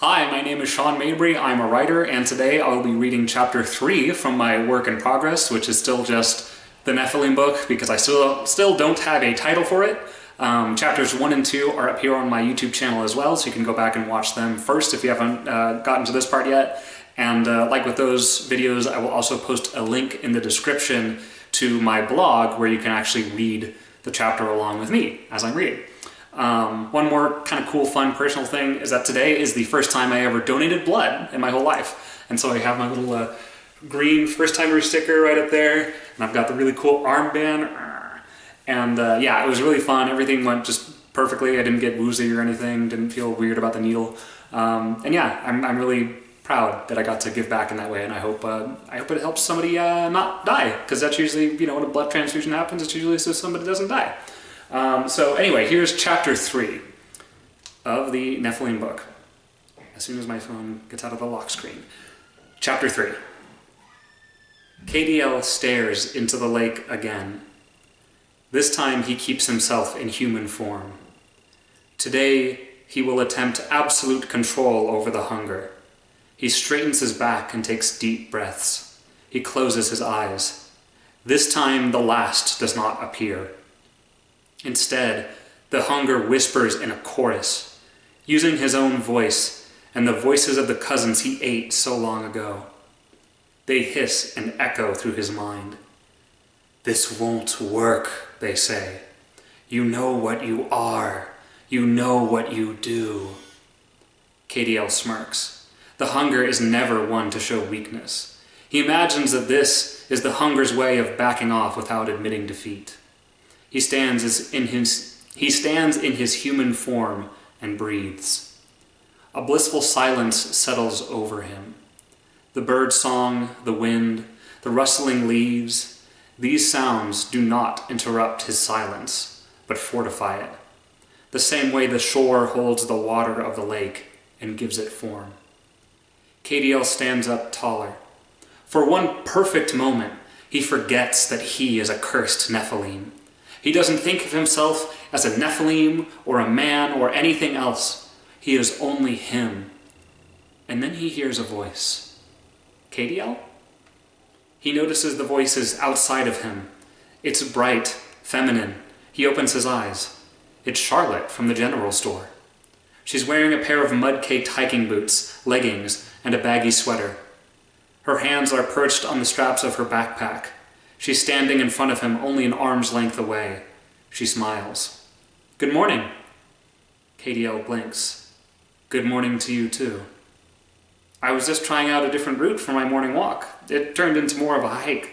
Hi, my name is Sean Mabry. I'm a writer, and today I'll be reading chapter 3 from my work in progress, which is still just the Nephilim book because I still don't have a title for it. Chapters 1 and 2 are up here on my YouTube channel as well, so you can go back and watch them first if you haven't gotten to this part yet. And like with those videos, I will also post a link in the description to my blog where you can actually read the chapter along with me as I'm reading. One more kind of cool, fun, personal thing is that today is the first time I ever donated blood in my whole life. And so I have my little green first-timer sticker right up there, and I've got the really cool armband. And yeah, it was really fun. Everything went just perfectly. I didn't get woozy or anything, didn't feel weird about the needle. And yeah, I'm really proud that I got to give back in that way, and I hope it helps somebody not die, because that's usually, when a blood transfusion happens, it's usually so somebody doesn't die. So anyway, here's chapter 3 of the Nephilim book. As soon as my phone gets out of the lock screen. Chapter 3. KDL stares into the lake again. This time he keeps himself in human form. Today he will attempt absolute control over the hunger. He straightens his back and takes deep breaths. He closes his eyes. This time the last does not appear. Instead, the hunger whispers in a chorus, using his own voice and the voices of the cousins he ate so long ago. They hiss and echo through his mind. "This won't work," they say. "You know what you are. You know what you do." KDL smirks. The hunger is never one to show weakness. He imagines that this is the hunger's way of backing off without admitting defeat. He stands in his human form and breathes. A blissful silence settles over him. The bird song, the wind, the rustling leaves, these sounds do not interrupt his silence, but fortify it, the same way the shore holds the water of the lake and gives it form. KDL stands up taller. For one perfect moment, he forgets that he is a cursed Nephilim. He doesn't think of himself as a Nephilim or a man or anything else. He is only him. And then he hears a voice. KDL? He notices the voices outside of him. It's bright, feminine. He opens his eyes. It's Charlotte from the general store. She's wearing a pair of mud-caked hiking boots, leggings, and a baggy sweater. Her hands are perched on the straps of her backpack. She's standing in front of him only an arm's length away. She smiles. "Good morning." KDL blinks. "Good morning to you too." "I was just trying out a different route for my morning walk. It turned into more of a hike."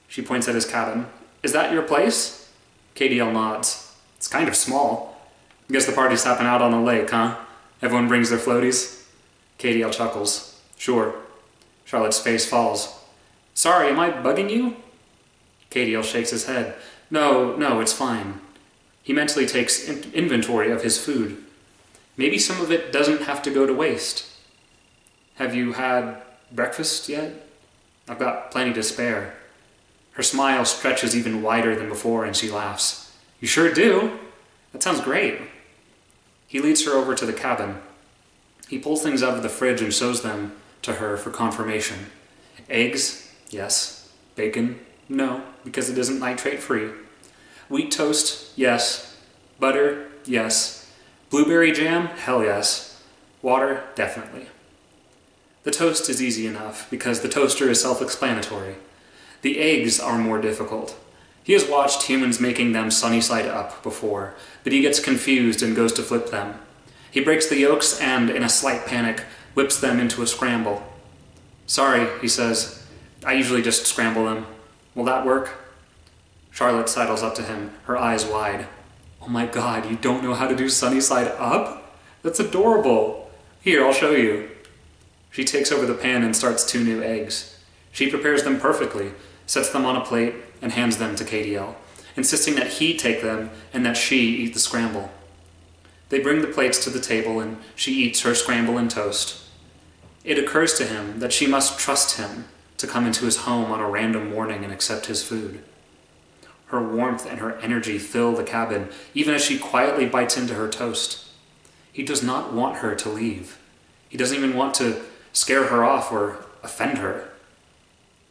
She points at his cabin. "Is that your place?" KDL nods. "It's kind of small. Guess the party's happening out on the lake, huh? Everyone brings their floaties?" KDL chuckles. "Sure." Charlotte's face falls. "Sorry, am I bugging you?" KDL shakes his head. No, it's fine." He mentally takes inventory of his food. Maybe some of it doesn't have to go to waste. "Have you had breakfast yet?" "I've got plenty to spare." Her smile stretches even wider than before and she laughs. "You sure do? That sounds great." He leads her over to the cabin. He pulls things out of the fridge and shows them to her for confirmation. Eggs? Yes. Bacon? No, because it isn't nitrate-free. Wheat toast? Yes. Butter? Yes. Blueberry jam? Hell yes. Water? Definitely. The toast is easy enough, because the toaster is self-explanatory. The eggs are more difficult. He has watched humans making them sunny side up before, but he gets confused and goes to flip them. He breaks the yolks and, in a slight panic, whips them into a scramble. "Sorry," he says. "I usually just scramble them. Will that work?" Charlotte sidles up to him, her eyes wide. "Oh my God, you don't know how to do sunny side up? That's adorable. Here, I'll show you." She takes over the pan and starts 2 new eggs. She prepares them perfectly, sets them on a plate, and hands them to KDL, insisting that he take them and that she eat the scramble. They bring the plates to the table and she eats her scramble and toast. It occurs to him that she must trust him to come into his home on a random morning and accept his food. Her warmth and her energy fill the cabin, even as she quietly bites into her toast. He does not want her to leave. He doesn't even want to scare her off or offend her.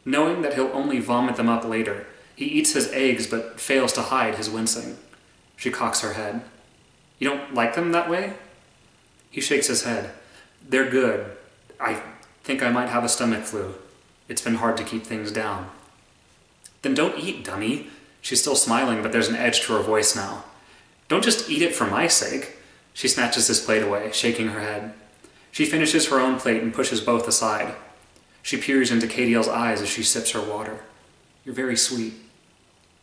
Knowing that he'll only vomit them up later, he eats his eggs but fails to hide his wincing. She cocks her head. You don't like them that way? He shakes his head. They're good. I think I might have a stomach flu. It's been hard to keep things down. Then don't eat, dummy. She's still smiling, but there's an edge to her voice now. Don't just eat it for my sake. She snatches his plate away, shaking her head. She finishes her own plate and pushes both aside. She peers into Cadiel's eyes as she sips her water. You're very sweet.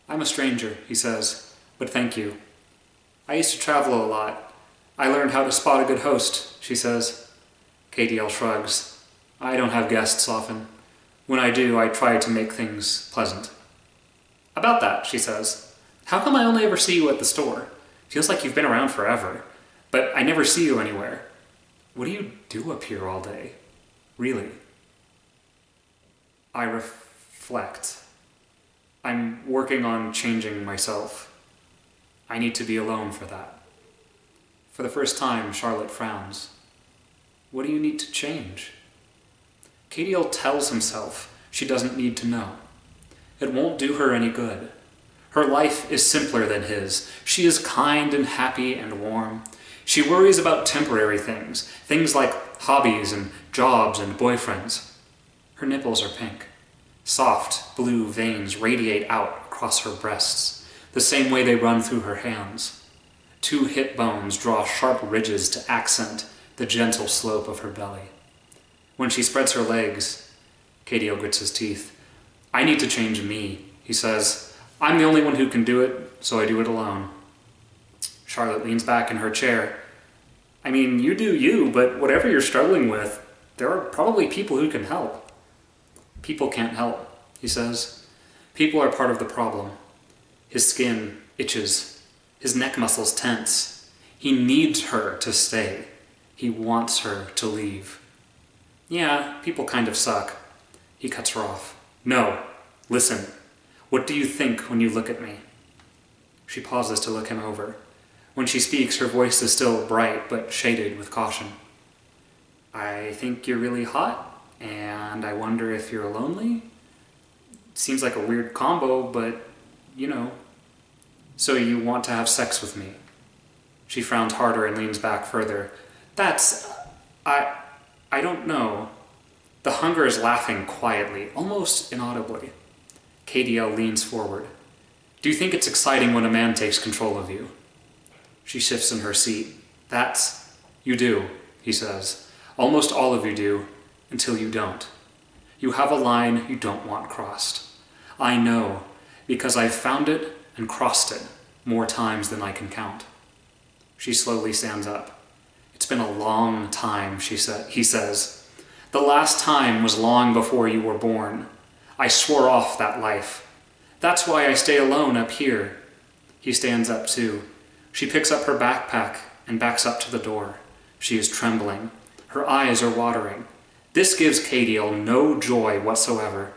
I'm a stranger, he says, but thank you. I used to travel a lot. I learned how to spot a good host, she says. Cadiel shrugs. I don't have guests often. When I do, I try to make things pleasant. About that, she says. How come I only ever see you at the store? Feels like you've been around forever, but I never see you anywhere. What do you do up here all day? Really? I reflect. I'm working on changing myself. I need to be alone for that. For the first time, Charlotte frowns. What do you need to change? Cadiel tells himself she doesn't need to know. It won't do her any good. Her life is simpler than his. She is kind and happy and warm. She worries about temporary things, things like hobbies and jobs and boyfriends. Her nipples are pink. Soft, blue veins radiate out across her breasts, the same way they run through her hands. 2 hip bones draw sharp ridges to accent the gentle slope of her belly. When she spreads her legs, Cadiel grits his teeth. I need to change me, he says. I'm the only one who can do it, so I do it alone. Charlotte leans back in her chair. I mean, you do you, but whatever you're struggling with, there are probably people who can help. People can't help, he says. People are part of the problem. His skin itches. His neck muscles tense. He needs her to stay. He wants her to leave. Yeah, people kind of suck. He cuts her off. No, listen. What do you think when you look at me? She pauses to look him over. When she speaks, her voice is still bright, but shaded with caution. I think you're really hot, and I wonder if you're lonely. Seems like a weird combo, but, you know. So you want to have sex with me? She frowns harder and leans back further. I don't know. The hunger is laughing quietly, almost inaudibly. Cadiel leans forward. Do you think it's exciting when a man takes control of you? She shifts in her seat. You do, he says. Almost all of you do, until you don't. You have a line you don't want crossed. I know, because I've found it and crossed it more times than I can count. She slowly stands up. It's been a long time, he says. The last time was long before you were born. I swore off that life. That's why I stay alone up here. He stands up too. She picks up her backpack and backs up to the door. She is trembling. Her eyes are watering. This gives Cadiel no joy whatsoever.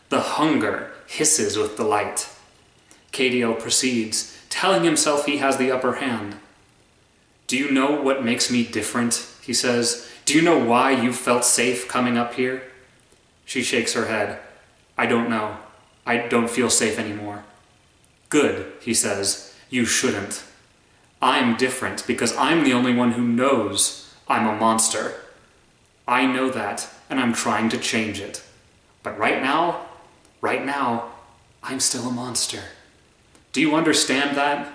The hunger hisses with delight. Cadiel proceeds, telling himself he has the upper hand. Do you know what makes me different? He says. Do you know why you felt safe coming up here? She shakes her head. I don't know. I don't feel safe anymore. Good, he says. You shouldn't. I'm different because I'm the only one who knows I'm a monster. I know that, and I'm trying to change it. But right now, I'm still a monster. Do you understand that?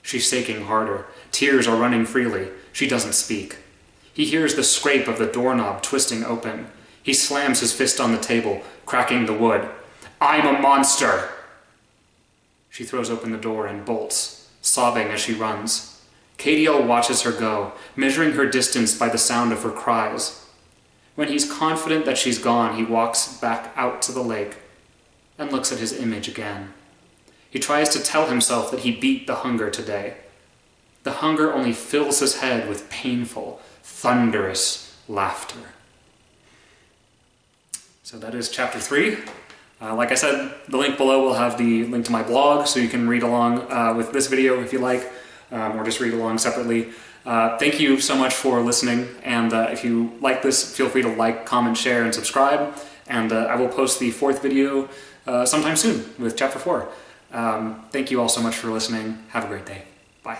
She's shaking harder. Tears are running freely. She doesn't speak. He hears the scrape of the doorknob twisting open. He slams his fist on the table, cracking the wood. I'm a monster! She throws open the door and bolts, sobbing as she runs. Cadiel watches her go, measuring her distance by the sound of her cries. When he's confident that she's gone, he walks back out to the lake and looks at his image again. He tries to tell himself that he beat the hunger today. The hunger only fills his head with painful, thunderous laughter. So that is chapter 3. Like I said, the link below will have the link to my blog, so you can read along with this video if you like, or just read along separately. Thank you so much for listening, and if you like this, feel free to like, comment, share, and subscribe, and I will post the 4th video sometime soon with Chapter 4. Thank you all so much for listening. Have a great day. Bye.